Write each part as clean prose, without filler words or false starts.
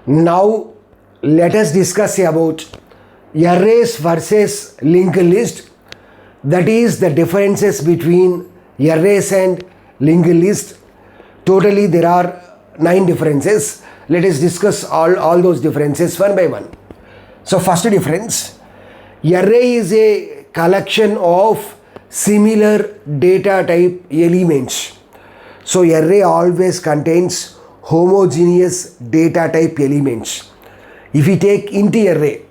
Now let us discuss about arrays versus linked list, that is the differences between arrays and linked list. Totally there are 9 differences. Let us discuss all those differences one by one. So first difference, array is a collection of similar data type elements. So array always contains homogeneous data type elements. If we take int array,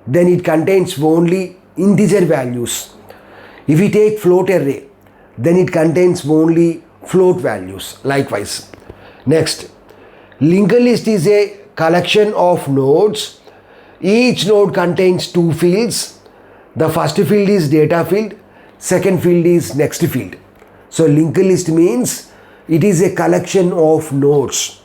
then it contains only integer values. If we take float array, then it contains only float values. Likewise. Next, linked list is a collection of nodes. Each node contains 2 fields. The first field is data field, second field is next field. So linked list means it is a collection of nodes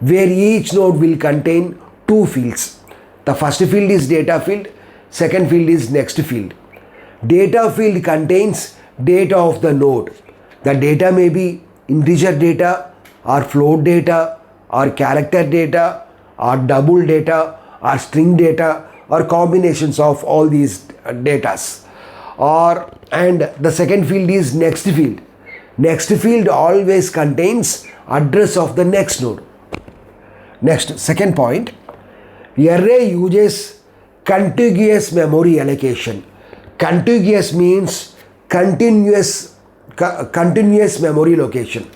where each node will contain 2 fields. The first field is data field, second field is next field. Data field contains data of the node. The data may be integer data or float data or character data or double data or string data or combinations of all these datas. And the second field is next field. Next field always contains address of the next node. Next, second point, array uses contiguous memory allocation. Contiguous means continuous memory location.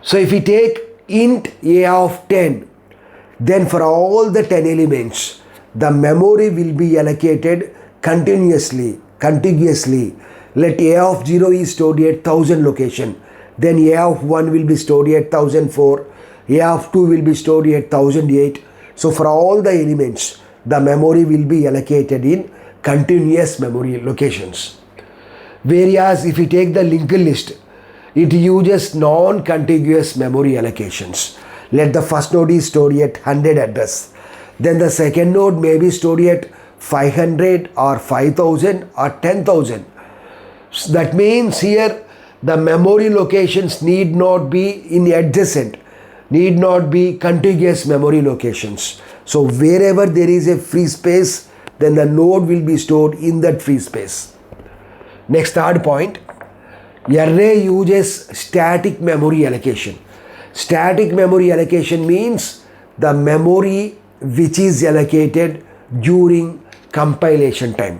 So if we take int a of 10, then for all the 10 elements, the memory will be allocated contiguously. Let a of 0 is stored at 1000 location, then a of 1 will be stored at 1004, a of 2 will be stored at 1008. So for all the elements, the memory will be allocated in continuous memory locations. Whereas if we take the linked list, it uses non-contiguous memory allocations. Let the first node is stored at 100 address. Then the second node may be stored at 500 or 5000 or 10,000. So that means here the memory locations need not be in adjacent, need not be contiguous memory locations. So wherever there is a free space, then the node will be stored in that free space. Next, third point, array uses static memory allocation. Static memory allocation means the memory which is allocated during compilation time.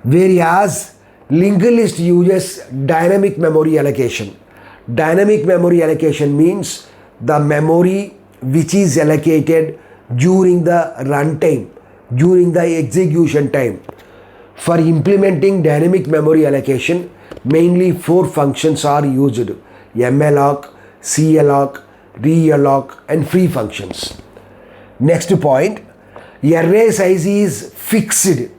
Whereas linked list uses dynamic memory allocation. Dynamic memory allocation means the memory which is allocated during the runtime, during the execution time. For implementing dynamic memory allocation, mainly 4 functions are used: malloc, calloc, realloc and free functions. Next point, array size is fixed.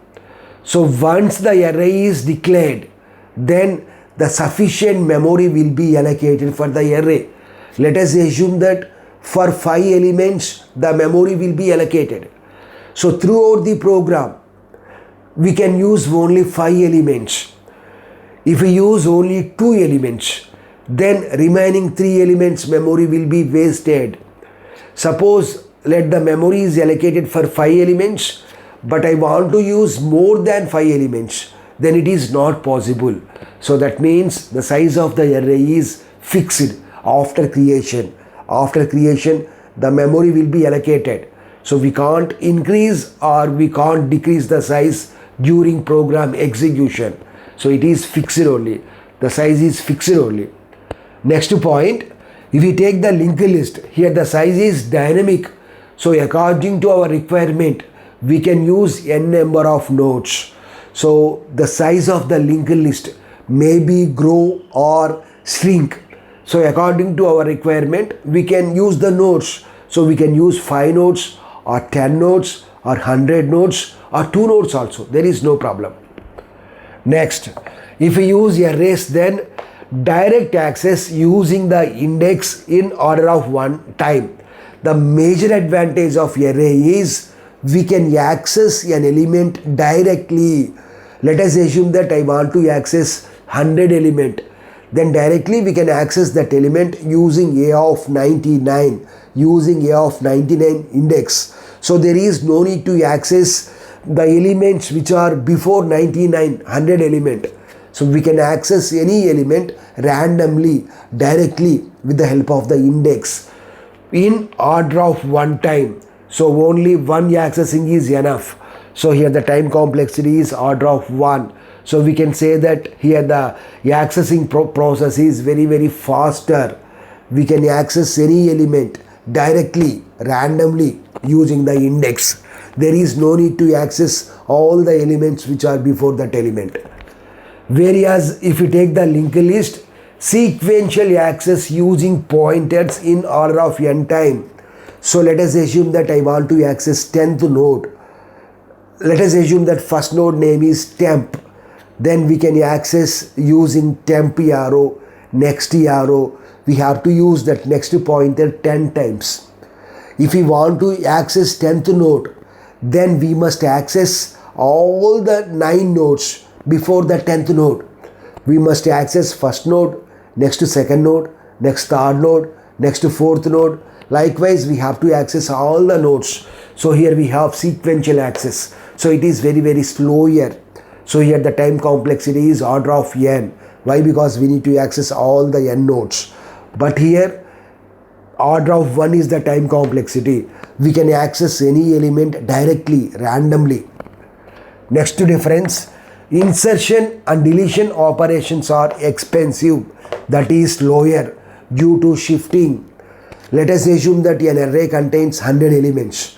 So once the array is declared, then the sufficient memory will be allocated for the array. Let us assume that for 5 elements the memory will be allocated. So throughout the program we can use only 5 elements. If we use only 2 elements, then remaining 3 elements memory will be wasted. Suppose let the memory is allocated for 5 elements, but I want to use more than 5 elements, then it is not possible. So that means the size of the array is fixed after creation. After creation, the memory will be allocated. So we can't increase or we can't decrease the size during program execution. So it is fixed only. The size is fixed only. Next point, if we take the linked list, here the size is dynamic. So according to our requirement, we can use n number of nodes. So the size of the linked list may be grow or shrink. So according to our requirement, we can use the nodes. So we can use 5 nodes or 10 nodes or 100 nodes or 2 nodes also. There is no problem. Next, if we use arrays, then direct access using the index in order of 1 time. The major advantage of array is we can access an element directly. Let us assume that I want to access 100 element. then directly we can access that element using A of 99, using A of 99 index. So there is no need to access the elements which are before 99, 100 element. So we can access any element randomly, directly with the help of the index in order of one time. So only one accessing is enough. So here the time complexity is order of 1. So we can say that here the accessing process is very faster. We can access any element directly, randomly using the index. There is no need to access all the elements which are before that element. Whereas if you take the linked list, sequential access using pointers in order of n time. So let us assume that I want to access 10th node. Let us assume that first node name is temp. Then we can access using temp arrow, next arrow. We have to use that next pointer 10 times. If we want to access 10th node, then we must access all the 9 nodes before the 10th node. We must access first node, next to second node, next third node, next to fourth node. Likewise, we have to access all the nodes. So here we have sequential access. So it is very slow here. So here the time complexity is order of n. Why? Because we need to access all the n nodes. But here order of 1 is the time complexity. We can access any element directly, randomly. Next difference, insertion and deletion operations are expensive, that is slower due to shifting. Let us assume that an array contains 100 elements.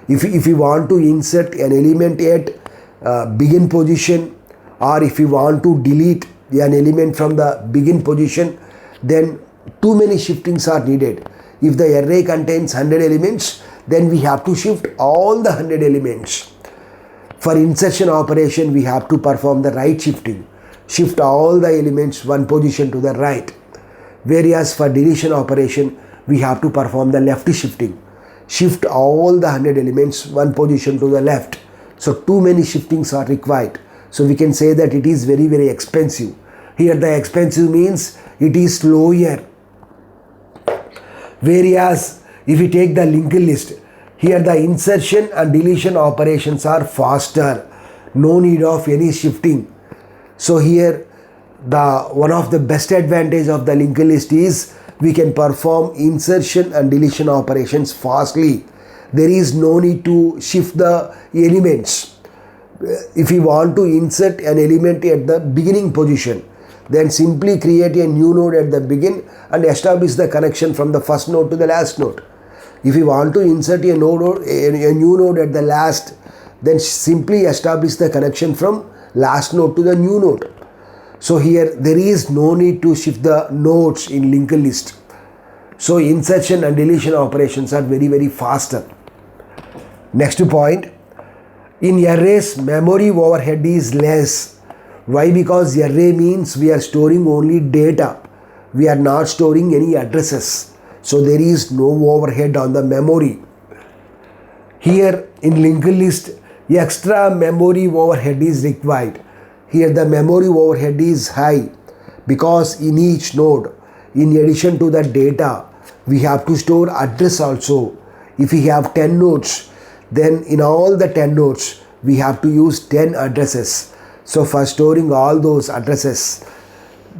If you want to insert an element at begin position, or if you want to delete an element from the begin position, then too many shiftings are needed. If the array contains 100 elements, then we have to shift all the 100 elements. For insertion operation, we have to perform the right shifting. Shift all the elements one position to the right. Whereas for deletion operation, we have to perform the left shifting. Shift all the 100 elements one position to the left. So too many shiftings are required. So we can say that it is very expensive. Here the expensive means it is slower. Whereas if we take the linked list, here the insertion and deletion operations are faster. No need of any shifting. So here one of the best advantage of the linked list is we can perform insertion and deletion operations fastly. There is no need to shift the elements. If we want to insert an element at the beginning position, then simply create a new node at the begin and establish the connection from the first node to the last node. If you want to insert a new node at the last, then simply establish the connection from last node to the new node. So here there is no need to shift the nodes in linked list. So insertion and deletion operations are very faster. Next point, in arrays memory overhead is less. Why? Because array means we are storing only data. We are not storing any addresses. So there is no overhead on the memory. Here in linked list, extra memory overhead is required. Here the memory overhead is high because in each node, in addition to the data, we have to store address also. If we have 10 nodes, then in all the 10 nodes, we have to use 10 addresses. So for storing all those addresses,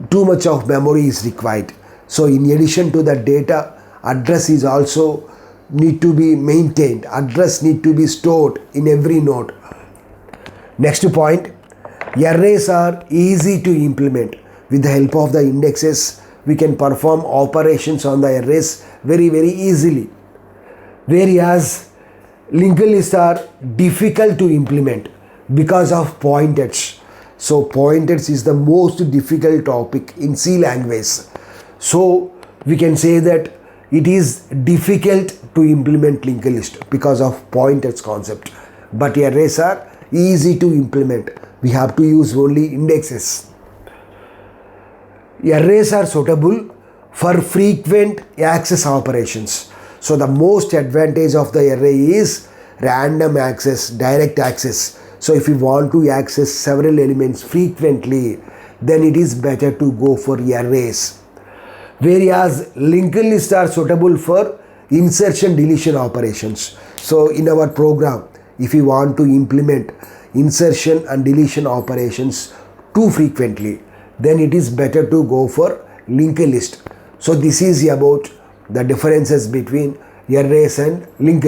too much of memory is required. So in addition to the data, address is also need to be maintained. Address need to be stored in every node. Next point, arrays are easy to implement. With the help of the indexes, we can perform operations on the arrays very easily. Whereas linked lists are difficult to implement because of pointers. So pointers is the most difficult topic in C language. So we can say that it is difficult to implement linked list because of pointers concept. But arrays are easy to implement. We have to use only indexes. Arrays are suitable for frequent access operations. So the most advantage of the array is random access, direct access. So if you want to access several elements frequently, then it is better to go for arrays. Whereas linked lists are suitable for insertion deletion operations. So in our program, if you want to implement insertion and deletion operations too frequently, then it is better to go for linked list. So this is about the differences between arrays and linked